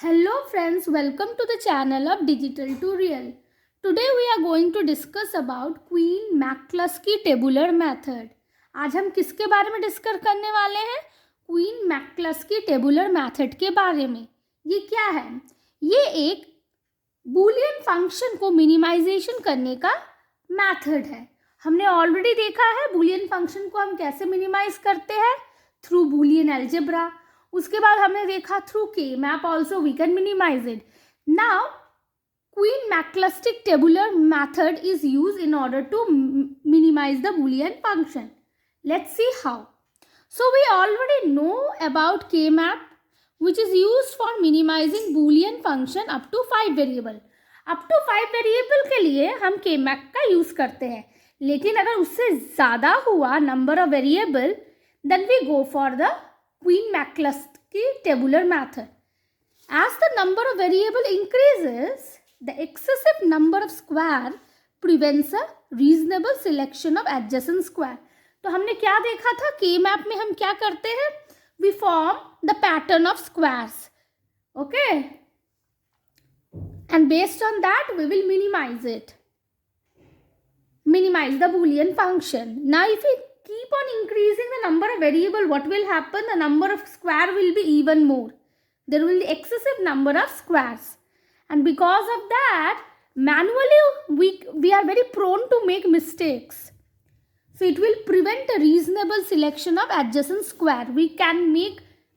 Hello friends, welcome to the channel of Digital to Real. Today we are going to discuss about Queen McCluskey tabular method. आज हम किसके बारे में discuss करने वाले हैं? क्वीन मैकक्लस्की टेबुलर मेथड के बारे में. ये क्या है? ये एक बूलियन फंक्शन को मिनिमाइजेशन करने का मेथड है. हमने ऑलरेडी देखा है बूलियन फंक्शन को हम कैसे मिनिमाइज करते हैं, थ्रू बूलियन अलजेब्रा. उसके बाद हमने देखा through K map also we can minimize it. Now Quine McCluskey tabular method is use in order to minimize the Boolean function. Let's see how. So we already know about K-map, which is used for minimizing Boolean function up to 5 variable. Up to 5 variable के लिए हम K-map का use करते हैं. लेकिन अगर उससे ज़्यादा हुआ number of variable, then we go for the Queen McCluskey tabular method. As the number of variable increases, the excessive number of square prevents a reasonable selection of adjacent square. तो हमने क्या देखा था, के मैप में हम क्या करते हैं, we form the pattern of squares. Okay, and based on that we will minimize the boolean function. Now if we keep on increasing the number of variable, what will happen? The number of square will be even more. There will be excessive number of squares, and because of that manually we are very prone to make mistakes. So it will prevent a reasonable selection of adjacent square. We can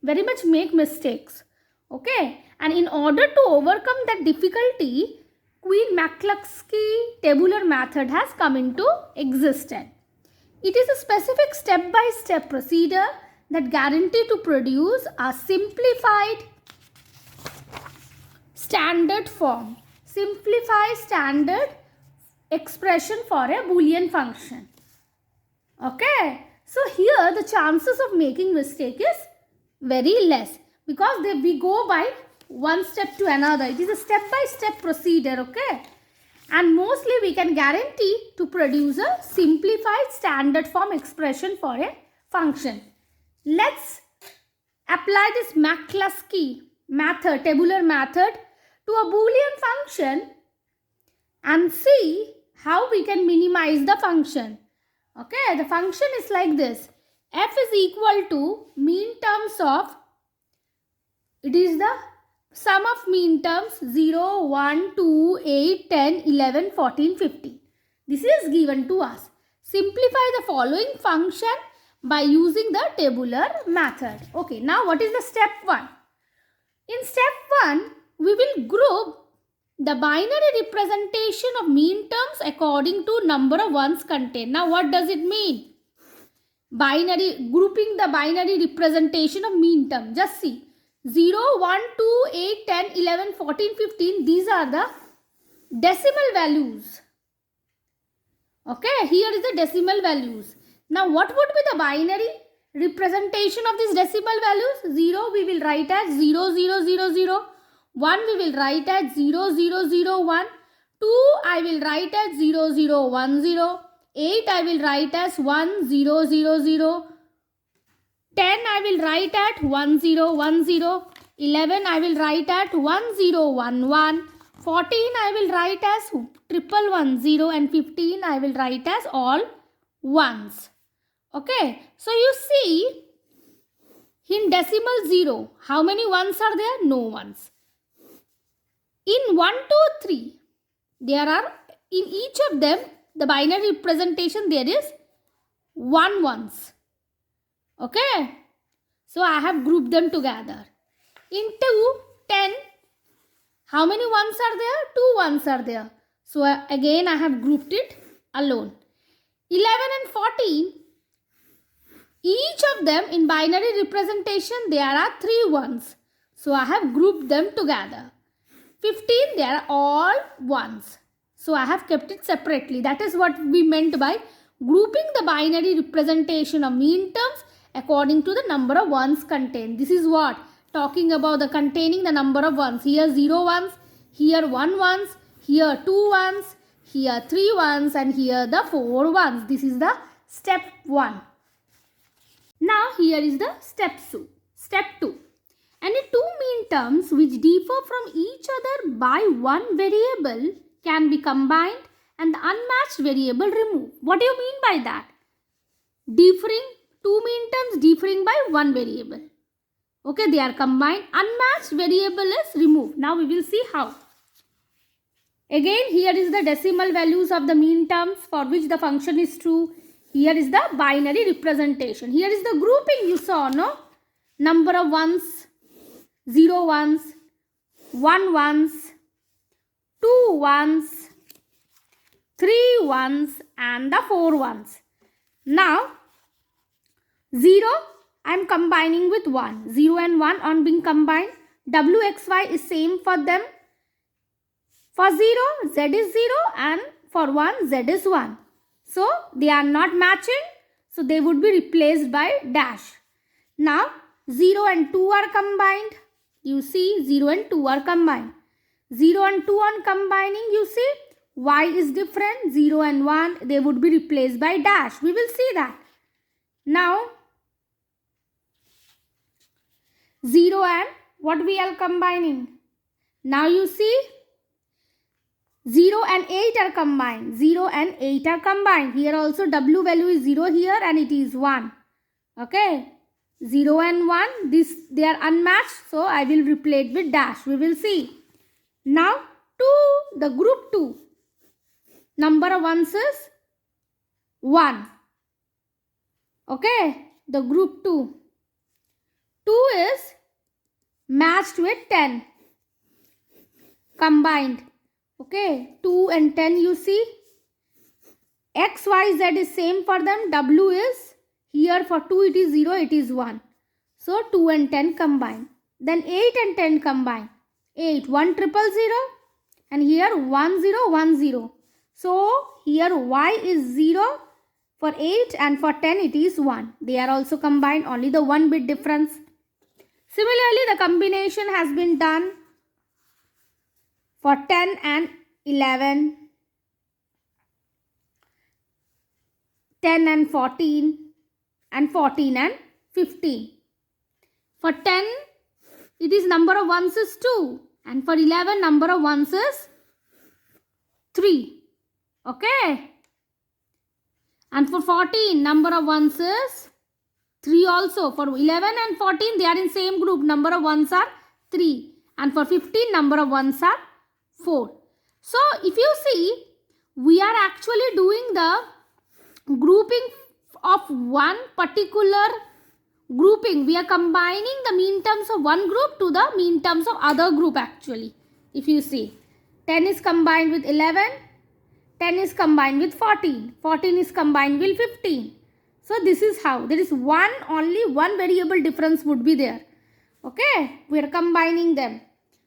very much make mistakes. Okay. And in order to overcome that difficulty, Queen McCluskey tabular method has come into existence. It is a specific step-by-step procedure that guarantees to produce a simplified standard form. Simplified standard expression for a Boolean function. Okay, so here the chances of making mistake is very less because we go by one step to another. It is a step-by-step procedure, okay, and mostly we can guarantee to produce a simplified standard form expression for a function. Let's apply this McCluskey method, tabular method, to a Boolean function and see how we can minimize the function. Okay, the function is like this. F is equal to mean terms of, it is the sum of mean terms 0, 1, 2, 8, 10, 11, 14, 15. This is given to us. Simplify the following function by using the tabular method. Okay, now what is the step 1? In step 1, we will group the binary representation of mean terms according to number of ones contained. Now what does it mean? Grouping the binary representation of mean term. Just see. 0, 1, 2, 8, 10, 11, 14, 15. These are the decimal values. Okay, here is the decimal values. Now what would be the binary representation of these decimal values? 0 we will write as 0, 0, 0, 0. 1 we will write as 0, 0, 0, 1. 2 I will write as 0, 0, 1, 0. 8 I will write as 1, 0, 0, 0. 10 I will write at 1, 0, 1, 0. 11 I will write at 1, 0, 1, 1. 14 I will write as 1, and 15 I will write as all ones. Okay, so you see in decimal 0, how many ones are there? No ones. In 1, 2, 3, there are, in each of them, the binary representation there is 1 ones. Okay. So I have grouped them together. In 2, 10, how many ones are there? 2 ones are there. So again I have grouped it alone. 11 and 14, each of them in binary representation there are 3 ones. So I have grouped them together. 15, they are all ones. So I have kept it separately. That is what we meant by grouping the binary representation of mean terms according to the number of ones contained. This is what? Talking about the containing the number of ones. Here 0 ones, here 1 ones, here 2 ones, here 3 ones, and here the 4 ones. This is the step 1. Now here is the step 2. Any two mean terms which differ from each other by one variable can be combined and the unmatched variable removed. What do you mean by that? Differing, two mean terms differing by one variable. Okay, they are combined. Unmatched variable is removed. Now we will see how. Again, here is the decimal values of the mean terms for which the function is true. Here is the binary representation. Here is the grouping you saw, no? Number of ones, 0 ones, 1 ones, 2 ones, 3 ones and the 4 ones. Now, 0 I am combining with 1. 0 and 1 on being combined. WXY is same for them. For 0, Z is 0 and for 1, Z is 1. So, they are not matching. So, they would be replaced by dash. Now, 0 and 2 are combined. You see, 0 and 2 are combined. 0 and 2 on combining, you see, Y is different. 0 and 1, they would be replaced by dash. We will see that. Now, 0 and what we are combining? Now, you see, 0 and 8 are combined. 0 and 8 are combined. Here also W value is 0 here and it is 1. Okay. 0 and 1, they are unmatched. So, I will replace with dash. We will see. Now, 2, the group 2. Number of ones is 1. Okay. The group 2. 2 is matched with 10. Combined. Okay, 2 and 10 you see. X, Y, Z is same for them. W is here for 2 it is 0, it is 1. So 2 and 10 combined. Then 8 and 10 combined. 8, 1 0 0 and here 1 0 1 0. So here Y is 0 for 8 and for 10 it is 1. They are also combined, only the 1 bit difference. Similarly, the combination has been done for 10 and 11, 10 and 14, and 14 and 15. For 10, it is number of ones is 2. And for 11, number of ones is 3. Okay. And for 14, number of ones is 3 also. For 11 and 14, they are in same group. Number of ones are 3. And for 15, number of ones are 4. So, if you see, we are actually doing the grouping of one particular grouping. We are combining the mean terms of one group to the mean terms of other group actually. If you see, 10 is combined with 11, 10 is combined with 14, 14 is combined with 15. So, this is how. There is only one variable difference would be there. Okay, we are combining them.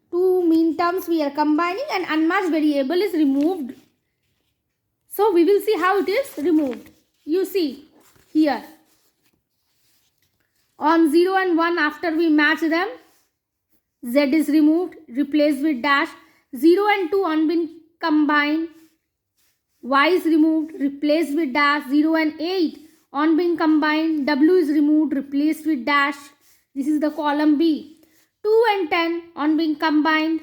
Two mean terms we are combining and unmatched variable is removed. So, we will see how it is removed. You see here. On 0 and 1 after we match them, Z is removed, replaced with dash. 0 and 2 on being combined, Y is removed, replaced with dash. 0 and 8 on being combined, W is removed, replaced with dash. This is the column B. 2 and 10 on being combined.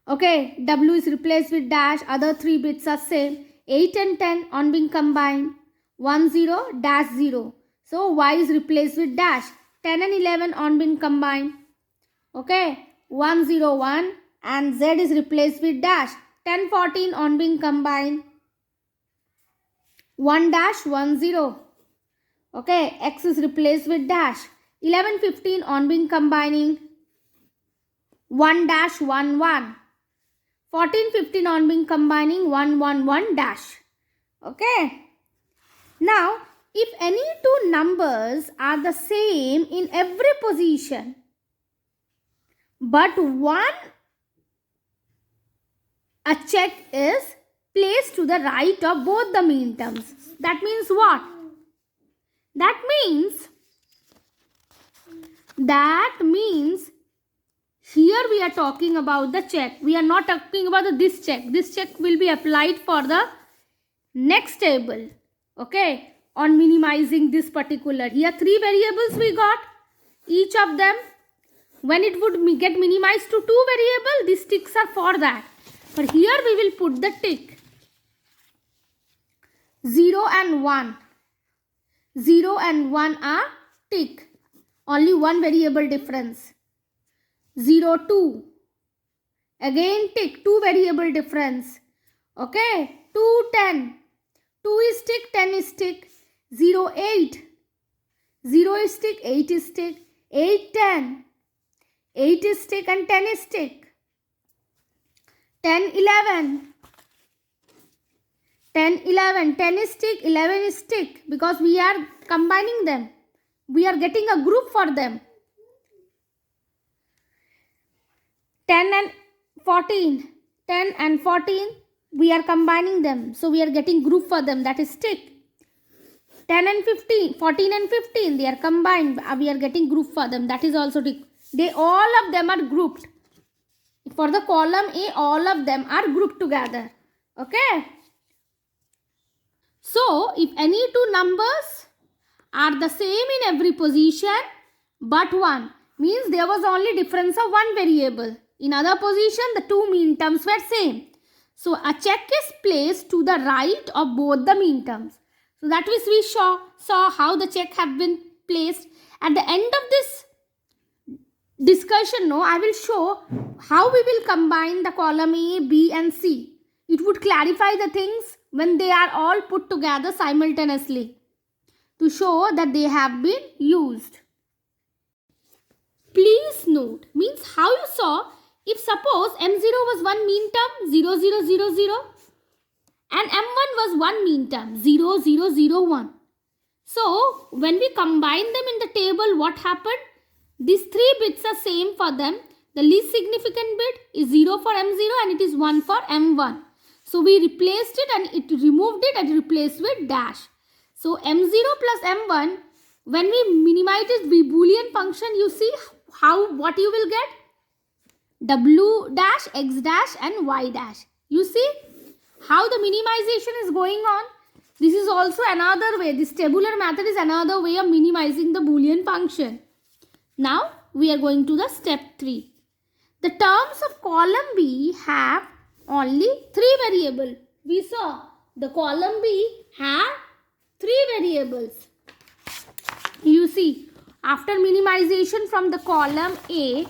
Okay, W is replaced with dash. Other 3 bits are same. 8 and 10 on being combined. 1 0 dash 0. So Y is replaced with dash. 10 and 11 on being combined. Okay, 1 0 1 and Z is replaced with dash. 10 14 on being combined. 1 dash 1 0. Okay, X is replaced with dash. 11 15 on being combining. 1 dash 1 1. 14 15 on being combining. 1 1 1 dash. Okay. Now, if any two numbers are the same in every position, but a check is placed to the right of both the mean terms. That means what? That means here we are talking about the check. We are not talking about this check. This check will be applied for the next table. Okay. On minimizing this particular. Here 3 variables we got. each of them. When it would get minimized to 2 variables, these ticks are for that. But here we will put the tick. 0 and 1. 0 and 1 are tick. Only one variable difference. 0, 2. Again tick, 2 variable difference. Okay. 2, 10. 2 is tick, 10 is tick. 0, 8. 0 is tick, 8 is tick. 8, 10. 8 is tick and 10 is tick. 10, 11. 10, 11. 10 is tick, 11 is tick. Because we are combining them. We are getting a group for them. 10 and 14. 10 and 14. We are combining them. So we are getting group for them. That is tick. 10 and 15. 14 and 15. They are combined. We are getting group for them. That is also tick. All of them are grouped. For the column A, all of them are grouped together. Okay. So, if any two numbers are the same in every position but one, means there was only difference of one variable. In other position, the two mean terms were same. So, a check is placed to the right of both the mean terms. So, that means we saw how the check have been placed. At the end of this discussion, I will show how we will combine the column A, B and C. It would clarify the things when they are all put together simultaneously to show that they have been used. Please note, means how you saw, if suppose M0 was one mean term 0, 0, 0, 0 and M1 was one mean term 0, 0, 0, 1. So, when we combine them in the table, what happened? These three bits are same for them. The least significant bit is 0 for M0 and it is 1 for M1. So, we replaced it and it removed it and replaced with dash. So, M0 plus M1, when we minimize this Boolean function, you see what you will get? W dash, X dash and Y dash. You see how the minimization is going on? This is also another way. This tabular method is another way of minimizing the Boolean function. Now, we are going to the step 3. The terms of column B have only 3 variables. We saw the column B have 3 variables. You see, after minimization from the column A,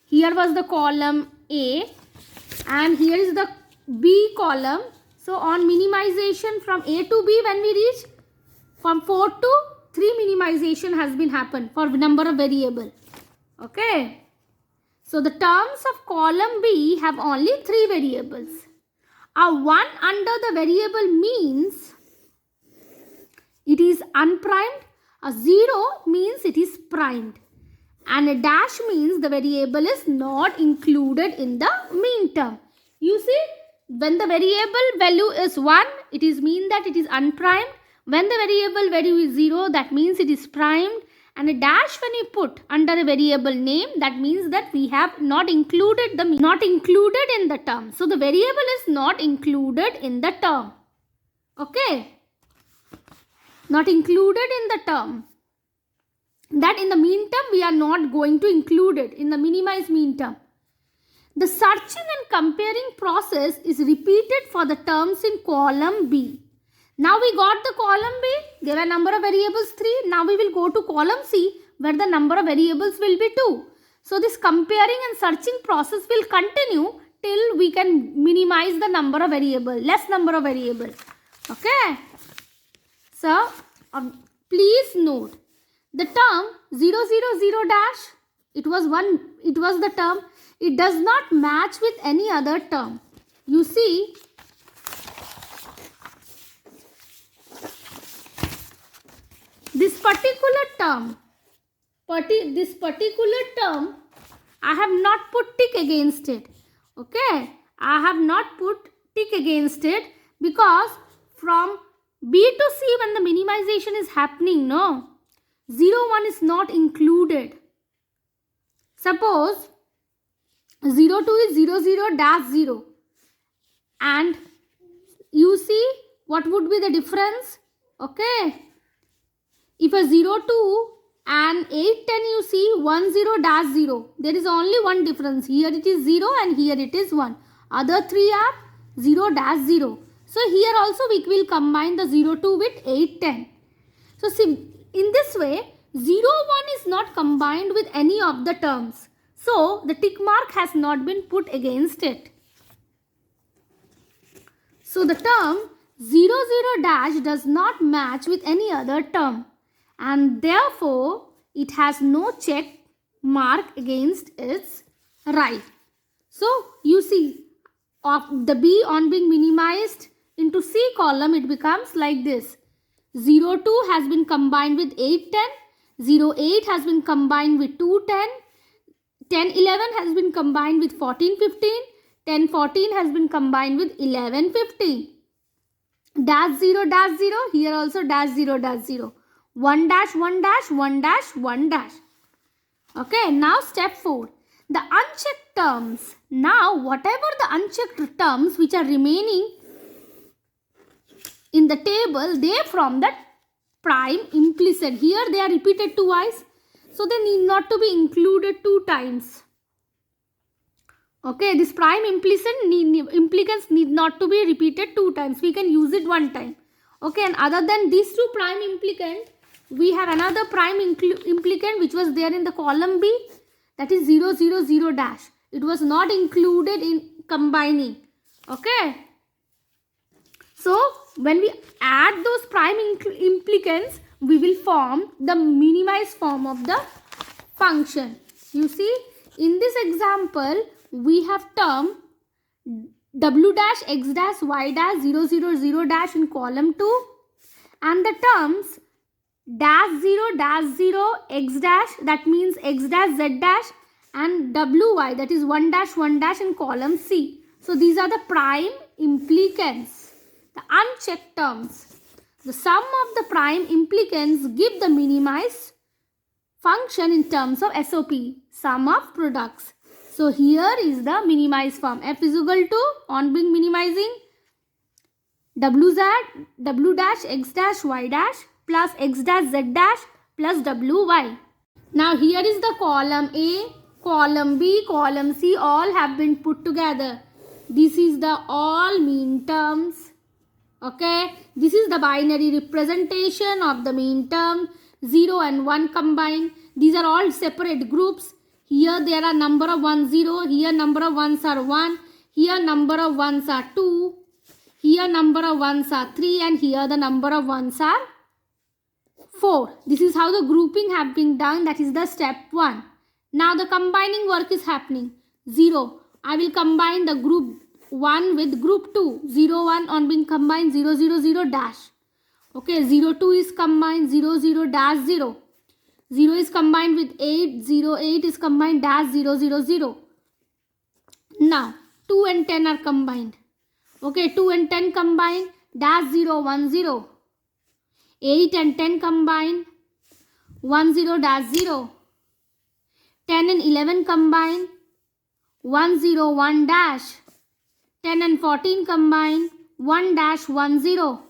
here was the column A and here is the B column. So, on minimization from A to B, when we reach from 4 to 3 minimization has been happened for number of variable. Okay. So, the terms of column B have only 3 variables. A 1 under the variable means it is unprimed. A 0 means it is primed. And a dash means the variable is not included in the mean term. You see, when the variable value is 1, it is mean that it is unprimed. When the variable value is 0, that means it is primed. And a dash when you put under a variable name, that means that we have not included in the term. So, the variable is not included in the term. Okay. Not included in the term. That in the mean term, we are not going to include it in the minimized mean term. The searching and comparing process is repeated for the terms in column B. Now we got the column B, there were number of variables 3. Now we will go to column C where the number of variables will be 2. So this comparing and searching process will continue till we can minimize the number of variables, less number of variables. Okay. So please note the term 0, 0, 0 dash, it was the term. It does not match with any other term. You see, this particular term, I have not put tick against it. Okay, I have not put tick against it because from B to C when the minimization is happening, 0, 1 is not included. Suppose 0, 2 is 0, 0 dash 0. And you see what would be the difference? Okay. If a 0, 2 And 8, 10 you see 1, 0 dash 0. There is only one difference. Here it is 0 and here it is 1. Other three are 0 dash 0. So here also we will combine the 0, 2 with 8, 10. So see, in this way 0, 1 is not combined with any of the terms. So the tick mark has not been put against it. So the term 0, 0 dash does not match with any other term, and therefore it has no check mark against its right. So you see, of the B on being minimized into C column, it becomes like this. 0, 2 has been combined with 8, 10. 0, 8 has been combined with 2, 10. 10, 11 has been combined with 14, 15. 10, 14 has been combined with 11, 15. Dash 0, dash 0. Here also dash 0, dash 0. 1 dash, 1 dash, 1 dash, 1 dash. Okay, now step 4. The unchecked terms. Now, whatever the unchecked terms which are remaining in the table, they from the prime implicit. Here they are repeated twice. So, they need not to be included 2 times. Okay, this prime implicants need not to be repeated 2 times. We can use it 1 time. Okay, and other than these 2 prime implicant, we have another prime implicant which was there in the column B. That is 0, 0, 0 dash. It was not included in combining. Okay. So, when we add those prime implicants, we will form the minimized form of the function. You see, in this example, we have term w dash x dash y dash 0, 0, 0 dash in column 2, and the terms dash 0 x dash, that means x dash z dash, and wy, that is 1 dash in column C. So these are the prime implicants, the unchecked terms. The sum of the prime implicants give the minimized function in terms of SOP, sum of products. So here is the minimized form. F is equal to, on being minimizing, w dash x dash y dash plus x dash z dash plus wy. Now here is the column A, column B, column C, all have been put together. This is the all mean terms. Okay, this is the binary representation of the mean term, 0 and 1 combined. These are all separate groups. Here there are number of 1, 0. Here number of 1s are 1. Here number of 1s are 2. Here number of 1s are 3. And here the number of 1s are 4. This is how the grouping have been done. That is the step 1. Now the combining work is happening. 0. I will combine the group 1 with group 2. 0, 1 on being combined, 0, 0, 0 dash. Okay, 0, 2 is combined, 0, 0 dash 0. 0 is combined with 8, 0, 8 is combined, dash 0, 0, 0. Now, 2 and 10 are combined. Okay, 2 and 10 combined, dash 0, 1, 0. 8 and 10 combined, 1, 0, dash 0. 10 and 11 combined, 1, 0, 1 dash. 10 and 14 combined, 1 dash 1, 0.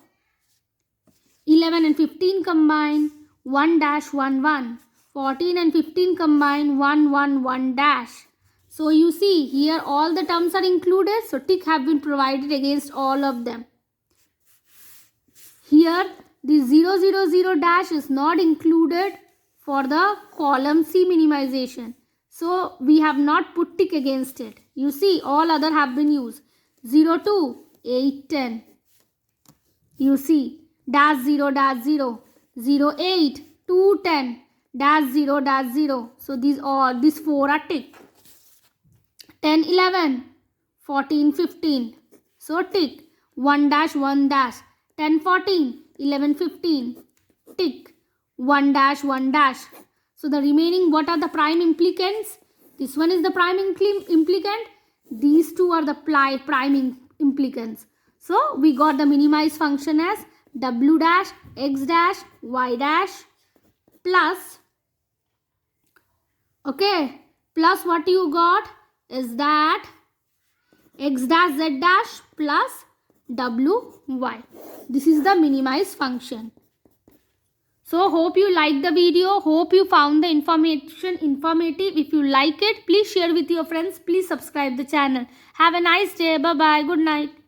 11 and 15 combined, 1 dash 1, 1. 14 and 15 combined, 1, 1, 1 dash. So you see here all the terms are included. So tick have been provided against all of them. Here the 0, 0, 0 dash is not included for the column C minimization. So we have not put tick against it. You see all other have been used. 0, 2, 8, 10. You see dash 0, dash 0. 0, 8, 2, 10, dash 0, dash 0. So these 4 are tick. 10, 11, 14, 15. So tick. 1 dash, 1 dash. 10, 14, 11, 15. Tick. 1 dash, 1 dash. So the remaining, what are the prime implicants? This one is the prime implicant. These two are the prime implicants. So we got the minimized function as w dash x dash y dash plus, okay, plus what you got is that x dash z dash plus wy. This is the minimized function. So hope you liked the video. Hope you found the information informative. If you like it, please share with your friends. Please subscribe the channel. Have a nice day. Bye bye. Good night.